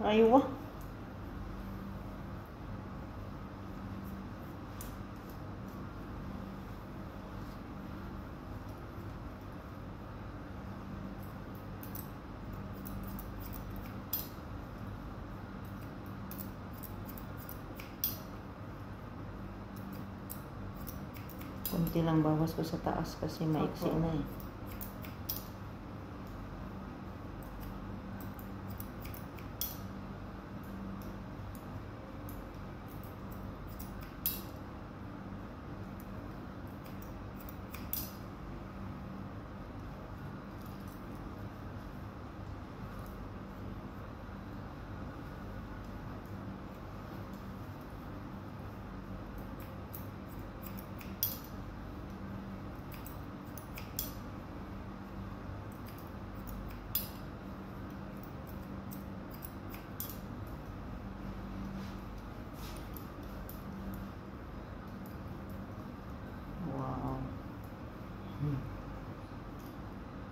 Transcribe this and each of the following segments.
Ayaw ah. Kunti lang bawas ko sa taas kasi maiksi na eh.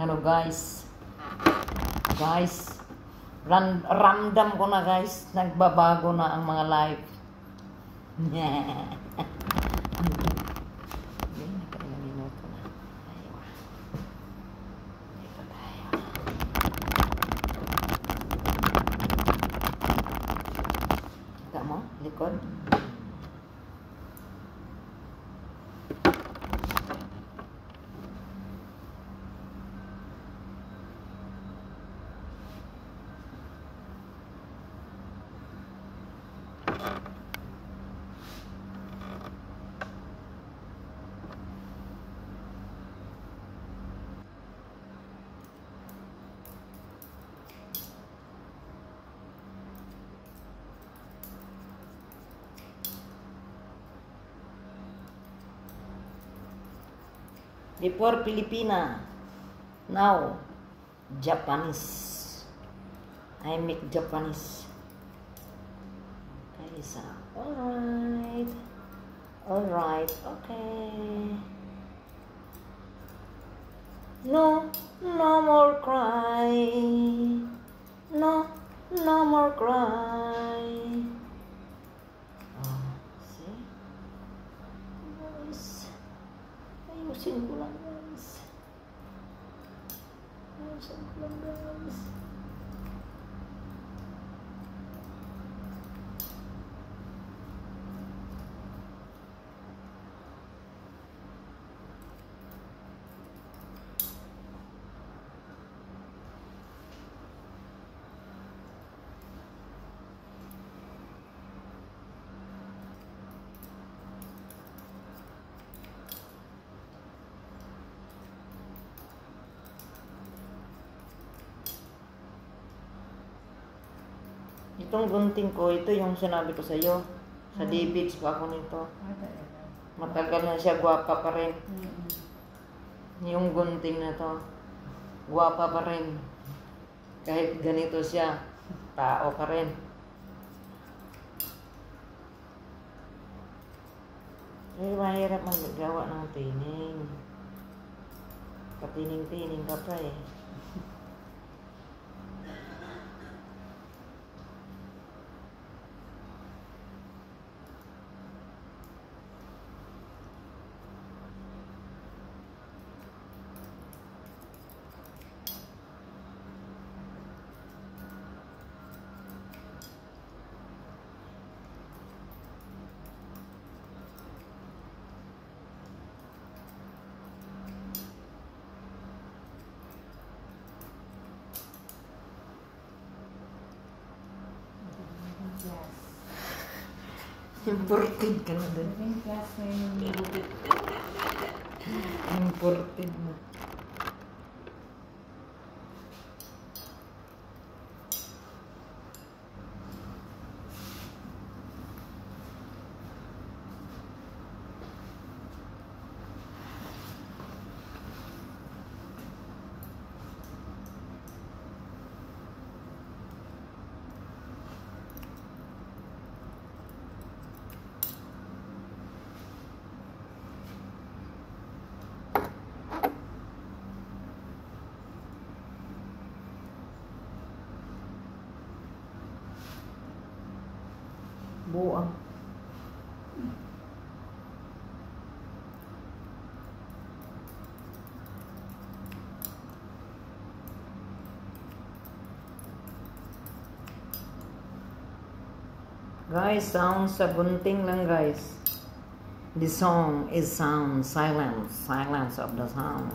Ano guys, ramdam ko na guys, nagbabago na ang mga life. Nakailang minuto na. Ayaw. Dito tayo. Kita mo, likod. Before Filipina, now Japanese. I make Japanese. Okay, so alright, okay. No more cry. No more cry. See? Guys. Ayusin ko lang guys. Itong gunting ko, ito yung sinabi ko sa iyo. Sa David's pa ako nito. Matagal na siya, gwapa pa rin. Yung gunting na to, gwapa pa rin. Kahit ganito siya, tao pa rin. Eh, mahirap maggawa ng tining. Patining-tining ka pa eh. Imported ka na dun. Imported na. Buang. Guys, sound sa gunting lang guys. The song is sound, silence, silence of the sound.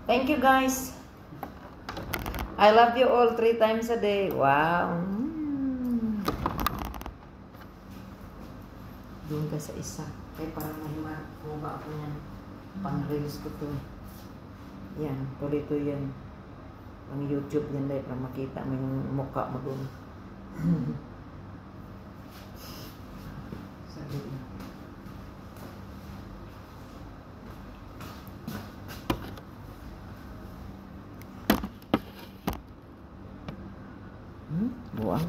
Thank you guys. I love you all 3 times a day. Wow. Doon ka sa isa. Kaya parang mahima ako yan. Pang-reels ko to. Yan. Tuloy-to yan. Ang YouTube yan dahil para makita mo yung mukha mo doon. Sabi na. Buang.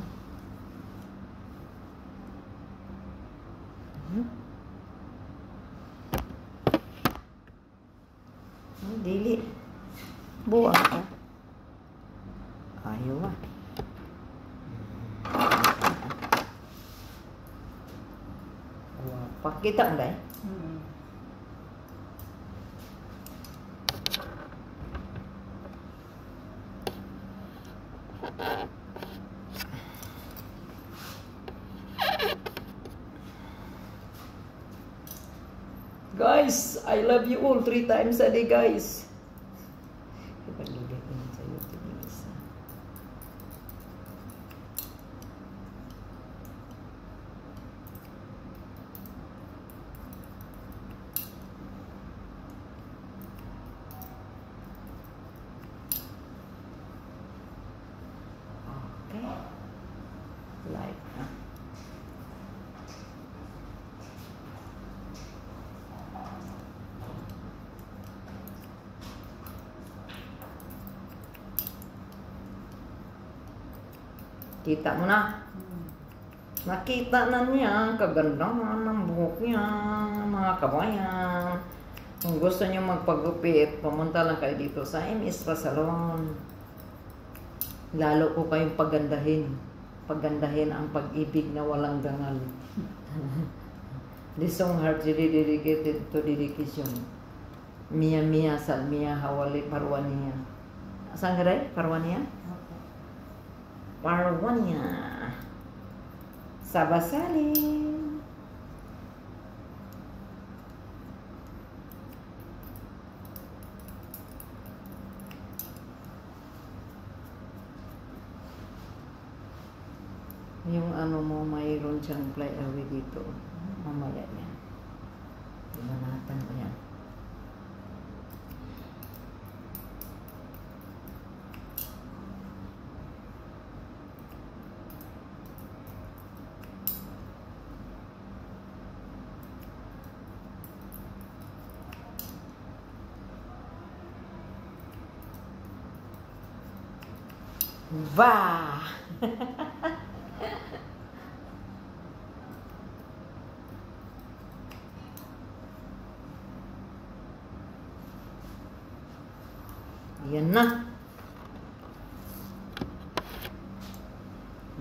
Dili. Buang ka. Ayaw ah. Pakita mo ba eh? Guys, I love you all 3 times a day, guys. Ipag-lugay ko sa YouTube yung isa. Okay. Like, kita mo na. Nakita na niya ang kagandahan ng buhok niya, mga kabayan. Kung gusto niyo magpagupit, pumunta lang kayo dito sa MS Spa Salon. Lalo ko kayong pagandahin. Pagandahin ang pag-ibig na walang dangal. This song heart really dedicated to dedication. Mia Mia Salmia Hawali Parwania. Saan ka rin? Parwania? Parwania. Sabasali. Yung ano mo, mayroon siyang fly away dito. Mamaya yan. Ibanatan ko yan. Va! Yan na.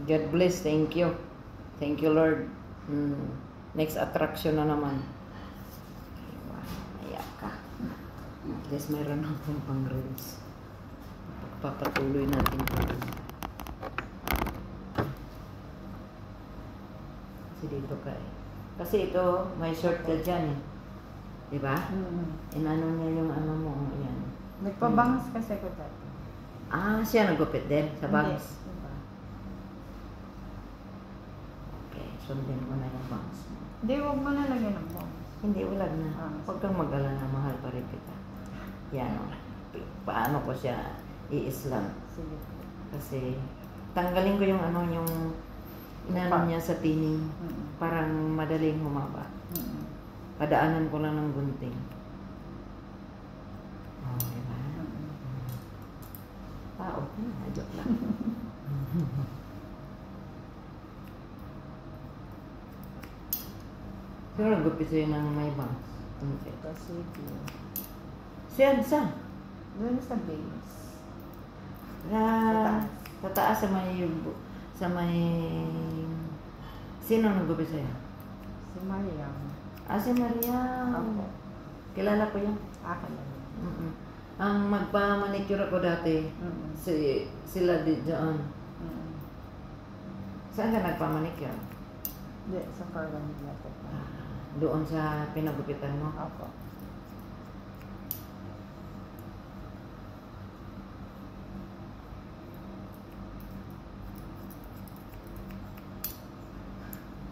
God bless. Thank you. Thank you, Lord. Next attraction na naman. Ayak ka. At least mayroon akong pang-reels. Papatuloy natin ito. Kasi dito ka eh. Kasi ito, may shortcut dyan eh. Diba? Inano niya yung ano mo, yan. Nagpabangas kasi ko dati. Ah, siya nagupit din sa bangs. Diba? Okay, sundin mo na yung bangs mo. Hindi, huwag mo na lagyan ng bangs. Hindi, wala na. Huwag kang mag-alala, mahal pa rin kita. Yan o. Paano ko siya i-islam? Sige. Kasi, tanggalin ko yung ano, yung inano niya sa tining. Parang madaling humaba. Padaanan ko lang ng gunting. Oh, diba? Tao ka na, joke lang. Pero nagupit sa'yo ng may bangs. Okay. Kasi Siyan, saan? doon sa base. Sa taas, sa may, sino nagupit sa'yo? Si Mariam. Si Maria. Ako. Kilala ko yan. Akin lang. Ang magpa-manicure ako dati, sila di dyan. Saan ka nagpa-manicure? Hindi, sa Carvan nila po. Doon sa pinagupitan mo? Ako.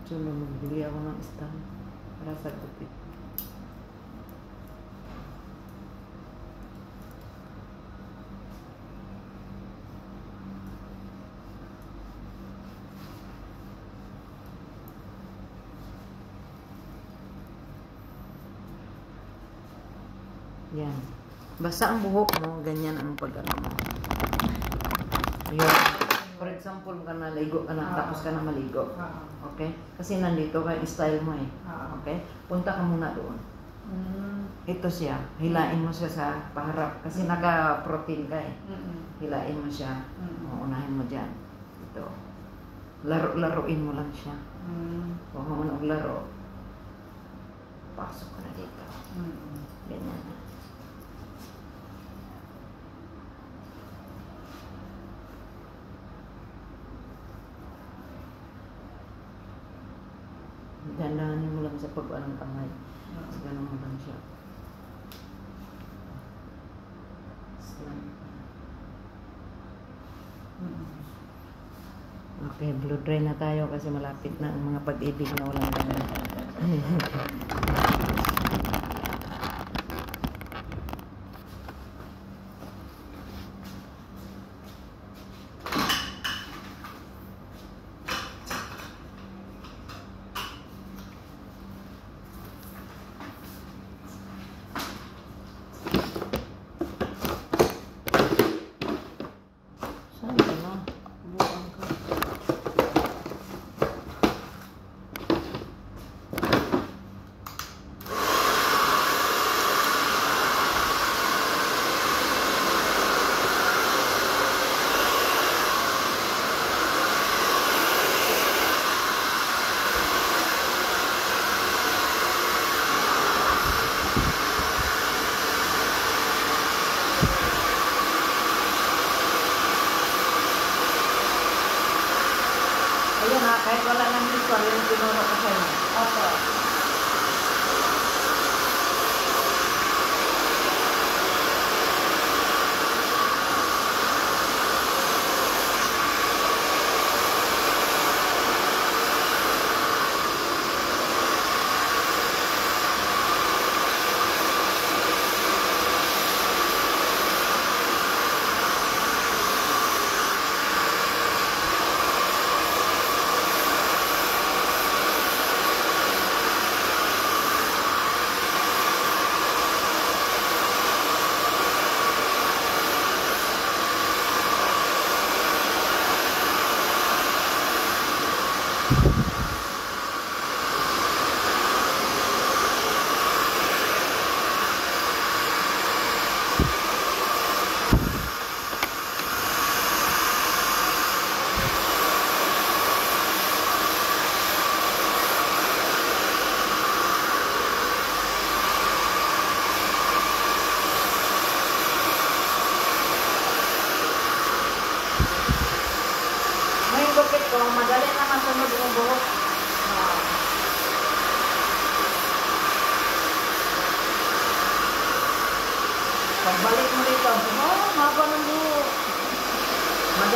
So, magbili ako ng stand para sa gupit. Yan. Basta ang buhok mo, ganyan ang pag-ano mo. Yun. For example, ka na ligo ka na, tapos ka na maligo. Okay? Kasi nandito ka, style mo eh. Okay? Punta ka muna doon. Ito siya. Hilain mo siya sa paharap. Kasi naka-protein ka eh. Hilain mo siya. Unahin mo dyan. Ito. Laruin mo lang siya. Kung mo naglaro, pasok ka na dito. Ganyan na. Dandahanin mo lang sa pag-anong kamay. Kasi ganun mo lang siya. Okay, blow dry na tayo kasi malapit na ang mga pag-ibig na walang ganun.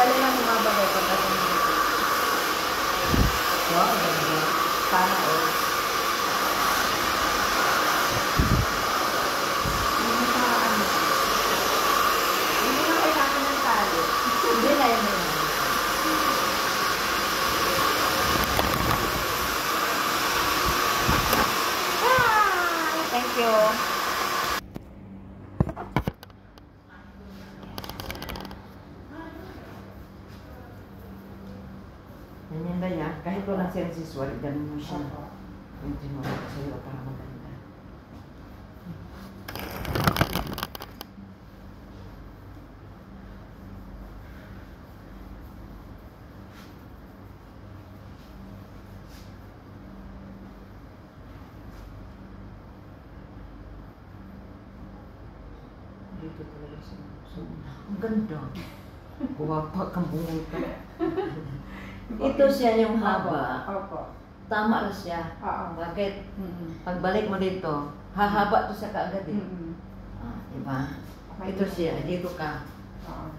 Madali lang bumabagay pagdating dito. Wow, ganda. Sana all. Hindi ka ano. Hindi na kailangan ng tali. Hindi na yun. Thank you. Ganyan ba yan? Kahit walang sensiswal, ganun mo siya. Yung tinuro ko sa'yo para maganda. Dito talaga siya. So, ang ganda. Guwapa kang bumunta. Ito siya yung haba. Opo. Tama na siya. Oo. Bakit? Mm-mm. Pagbalik mo dito, hahaba to sa kaagad eh. Mm-mm. Ah, diba? Okay. Ito siya, dito ka. Oo.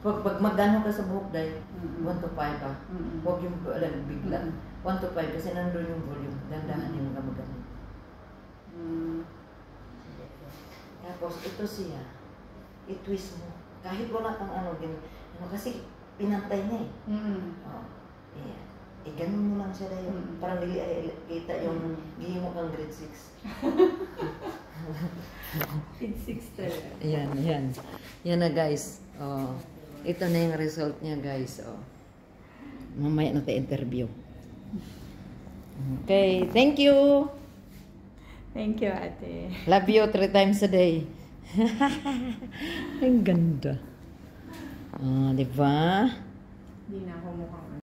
Pag magano ka sa buhok dahil, Mm-mm. 1 to 5 ka. Mm-mm. Huwag yung bigla. Mm-mm. 1 to 5 kasi nandun yung volume. Dandahan yung gamagano. Mm. Tapos ito siya, i-twist mo. Kahit wala kang ano, kasi pinantay niya eh. Mm. Oh, yeah. Ganun mo lang siya dahil parang dili ay kita yung gihimo kang grade 6. It's 6 talaga. Ayan, ayan. Yan na guys. Oh, ito na yung result niya guys. Oh. Mamaya na tayo interview. Okay, thank you. Thank you, ate. Love you 3 times a day. Ang ganda. Ah, di ba? Hindi na ako mukhang